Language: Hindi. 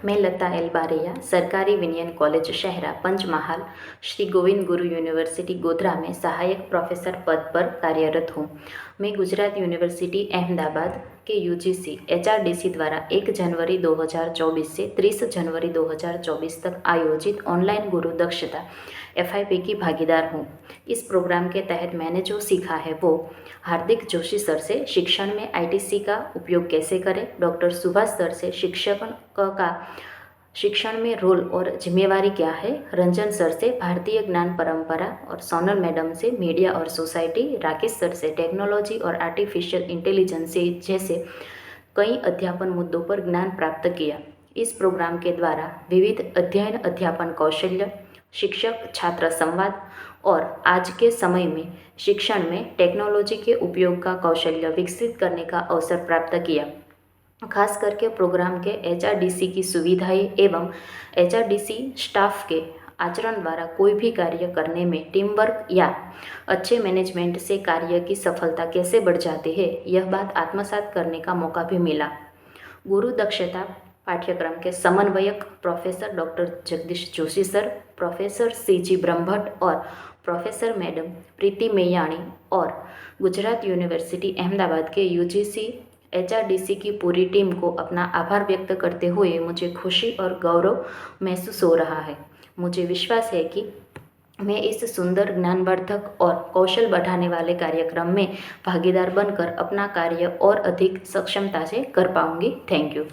मैं लता एल बारैया सरकारी विनयन कॉलेज शहरा पंचमहाल श्री गोविंद गुरु यूनिवर्सिटी गोधरा में सहायक प्रोफेसर पद पर कार्यरत हूँ। मैं गुजरात यूनिवर्सिटी अहमदाबाद के यूजीसी एचआरडीसी द्वारा 1 जनवरी 2024 से 30 जनवरी 2024 तक आयोजित ऑनलाइन गुरु दक्षता एफआईपी की भागीदार हूँ। इस प्रोग्राम के तहत मैंने जो सीखा है वो हार्दिक जोशी सर से शिक्षण में आईटीसी का उपयोग कैसे करें, डॉक्टर सुभाष सर से शिक्षक का शिक्षण में रोल और जिम्मेवारी क्या है, रंजन सर से भारतीय ज्ञान परंपरा और सोनल मैडम से मीडिया और सोसाइटी, राकेश सर से टेक्नोलॉजी और आर्टिफिशियल इंटेलिजेंस जैसे कई अध्यापन मुद्दों पर ज्ञान प्राप्त किया। इस प्रोग्राम के द्वारा विविध अध्ययन अध्यापन कौशल्य, शिक्षक छात्र संवाद और आज के समय में शिक्षण में टेक्नोलॉजी के उपयोग का कौशल्य विकसित करने का अवसर प्राप्त किया। खास करके प्रोग्राम के एचआरडीसी की सुविधाएं एवं एचआरडीसी स्टाफ के आचरण द्वारा कोई भी कार्य करने में टीम वर्क या अच्छे मैनेजमेंट से कार्य की सफलता कैसे बढ़ जाती है, यह बात आत्मसात करने का मौका भी मिला। गुरु दक्षता पाठ्यक्रम के समन्वयक professor doctor Jagdish Joshi sir, professor CG Brahmbhatt और प्रोफेसर मैडम प्रीति मैयाणी और गुजरात यूनिवर्सिटी अहमदाबाद के यूजीसी एचआरडीसी की पूरी टीम को अपना आभार व्यक्त करते हुए मुझे खुशी और गौरव महसूस हो रहा है। मुझे विश्वास है कि मैं इस सुंदर ज्ञानवर्धक और कौशल बढ़ाने वाले कार्यक्रम में भागीदार बनकर अपना कार्य और अधिक सक्षमता से कर पाऊंगी। Thank you.